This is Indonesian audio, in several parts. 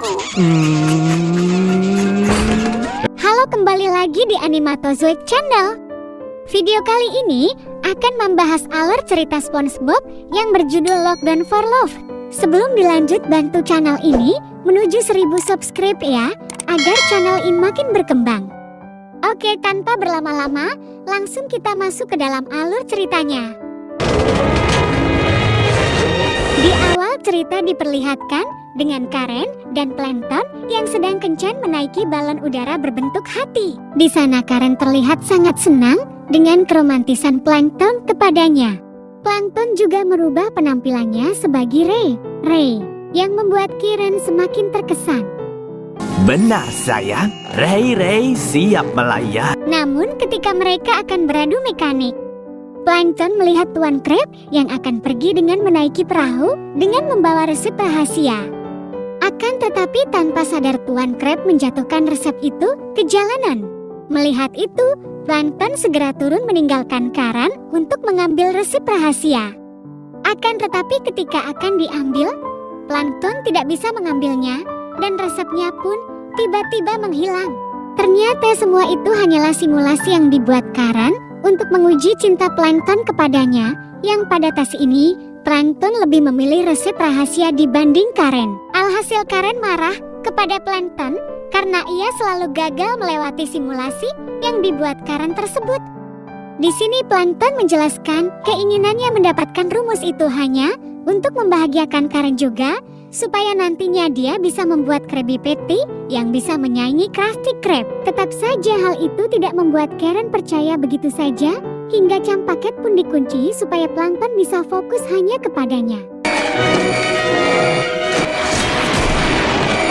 denganku. Halo, kembali lagi di Animatozoic Channel. Video kali ini akan membahas alur cerita SpongeBob yang berjudul Lockdown for Love. Sebelum dilanjut, bantu channel ini menuju 1000 subscribe ya, agar channel ini makin berkembang. Oke, tanpa berlama-lama, langsung kita masuk ke dalam alur ceritanya. Di awal cerita diperlihatkan dengan Karen dan Plankton yang sedang kencan menaiki balon udara berbentuk hati. Di sana Karen terlihat sangat senang dengan keromantisan Plankton kepadanya. Plankton juga merubah penampilannya sebagai Ray yang membuat Karen semakin terkesan. Benar sayang, Ray siap melayang. Namun ketika mereka akan beradu mekanik, Plankton melihat Tuan Crab yang akan pergi dengan menaiki perahu dengan membawa resep rahasia. Akan tetapi tanpa sadar Tuan Crab menjatuhkan resep itu ke jalanan. Melihat itu, Plankton segera turun meninggalkan Karen untuk mengambil resep rahasia. Akan tetapi ketika akan diambil, Plankton tidak bisa mengambilnya dan resepnya pun tiba-tiba menghilang. Ternyata semua itu hanyalah simulasi yang dibuat Karen untuk menguji cinta Plankton kepadanya, yang pada tes ini, Plankton lebih memilih resep rahasia dibanding Karen. Alhasil Karen marah kepada Plankton karena ia selalu gagal melewati simulasi yang dibuat Karen tersebut. Di sini Plankton menjelaskan keinginannya mendapatkan rumus itu hanya untuk membahagiakan Karen juga, supaya nantinya dia bisa membuat Krabby Patty yang bisa menyaingi Krusty Krab. Tetap saja hal itu tidak membuat Karen percaya begitu saja, hingga cam paket pun dikunci supaya Plankton bisa fokus hanya kepadanya.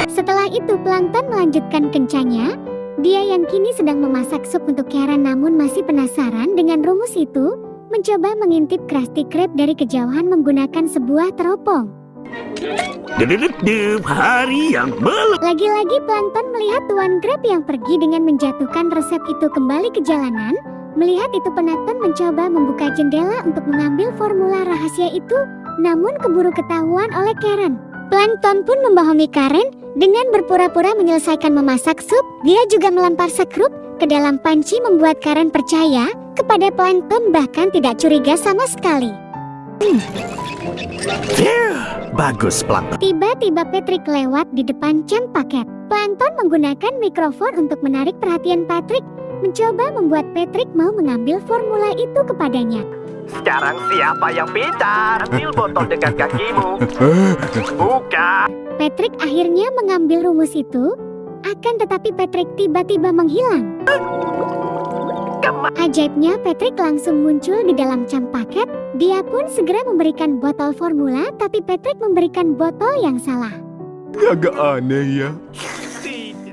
Setelah itu Plankton melanjutkan kencannya. Dia yang kini sedang memasak sup untuk Karen namun masih penasaran dengan rumus itu, mencoba mengintip Krusty Krab dari kejauhan menggunakan sebuah teropong. Hari yang Lagi-lagi Plankton melihat Tuan Crab yang pergi dengan menjatuhkan resep itu kembali ke jalanan. Melihat itu Plankton mencoba membuka jendela untuk mengambil formula rahasia itu, namun keburu ketahuan oleh Karen. Plankton pun membohongi Karen dengan berpura-pura menyelesaikan memasak sup. Dia juga melempar sekrup ke dalam panci membuat Karen percaya kepada Plankton, bahkan tidak curiga sama sekali. Bagus Plankton. Tiba-tiba Patrick lewat di depan cam paket. Plankton menggunakan mikrofon untuk menarik perhatian Patrick, mencoba membuat Patrick mau mengambil formula itu kepadanya. Sekarang siapa yang pintar? Ambil botol dengan kakimu. Buka. Patrick akhirnya mengambil rumus itu, akan tetapi Patrick tiba-tiba menghilang. Ajaibnya Patrick langsung muncul di dalam cam paket. Dia pun segera memberikan botol formula, tapi Patrick memberikan botol yang salah. Agak aneh ya.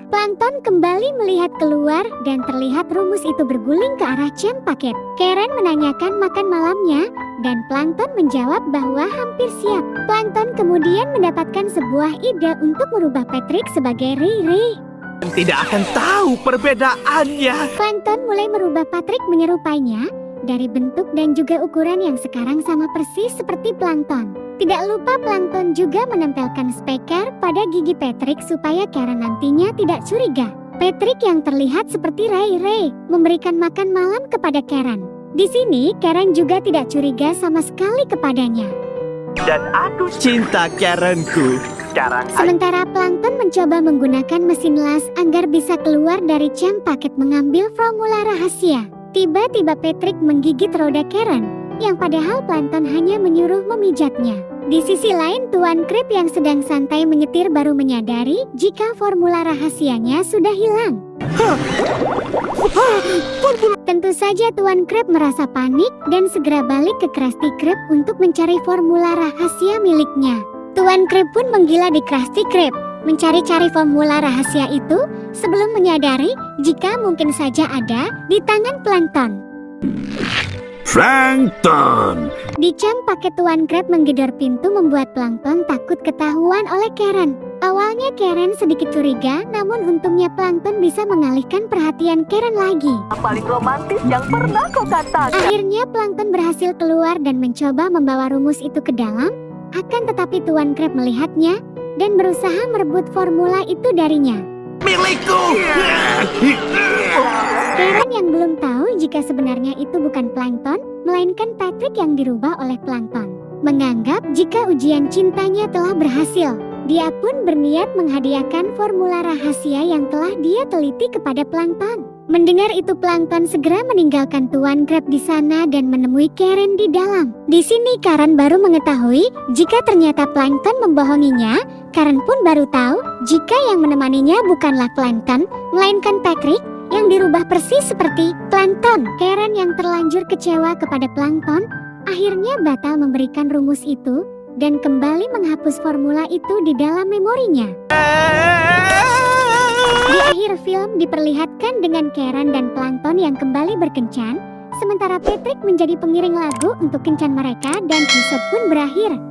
Plankton kembali melihat keluar dan terlihat rumus itu berguling ke arah cam paket. Karen menanyakan makan malamnya dan Plankton menjawab bahwa hampir siap. Plankton kemudian mendapatkan sebuah ide untuk merubah Patrick sebagai Ray. Tidak akan tahu perbedaannya. Plankton mulai merubah Patrick menyerupainya dari bentuk dan juga ukuran yang sekarang sama persis seperti Plankton. Tidak lupa Plankton juga menempelkan speaker pada gigi Patrick supaya Karen nantinya tidak curiga. Patrick yang terlihat seperti Ray memberikan makan malam kepada Karen. Di sini Karen juga tidak curiga sama sekali kepadanya. Dan aku cinta Karenku. Sementara Plankton mencoba menggunakan mesin las agar bisa keluar dari cam paket mengambil formula rahasia. Tiba-tiba Patrick menggigit roda Karen, yang padahal Plankton hanya menyuruh memijatnya. Di sisi lain Tuan Crab yang sedang santai menyetir baru menyadari jika formula rahasianya sudah hilang. Tentu saja Tuan Crab merasa panik dan segera balik ke Krusty Krab untuk mencari formula rahasia miliknya. Tuan Crab pun menggila di Krusty Krab, mencari-cari formula rahasia itu sebelum menyadari jika mungkin saja ada di tangan Plankton. Plankton. Di cam paket Tuan Crab menggedor pintu membuat Plankton takut ketahuan oleh Karen. Awalnya Karen sedikit curiga, namun untungnya Plankton bisa mengalihkan perhatian Karen lagi. Paling romantis yang pernah kau katakan. Akhirnya Plankton berhasil keluar dan mencoba membawa rumus itu ke dalam. Akan tetapi Tuan Crab melihatnya dan berusaha merebut formula itu darinya. Milikku! Karen yang belum tahu jika sebenarnya itu bukan Plankton, melainkan Patrick yang dirubah oleh Plankton, menganggap jika ujian cintanya telah berhasil. Dia pun berniat menghadiahkan formula rahasia yang telah dia teliti kepada Plankton. Mendengar itu, Plankton segera meninggalkan Tuan Crab di sana dan menemui Karen di dalam. Di sini Karen baru mengetahui jika ternyata Plankton membohonginya. Karen pun baru tahu jika yang menemaninya bukanlah Plankton, melainkan Patrick yang dirubah persis seperti Plankton. Karen yang terlanjur kecewa kepada Plankton akhirnya batal memberikan rumus itu dan kembali menghapus formula itu di dalam memorinya. Di akhir film diperlihatkan dengan Karen dan Plankton yang kembali berkencan, sementara Patrick menjadi pengiring lagu untuk kencan mereka dan episode pun berakhir.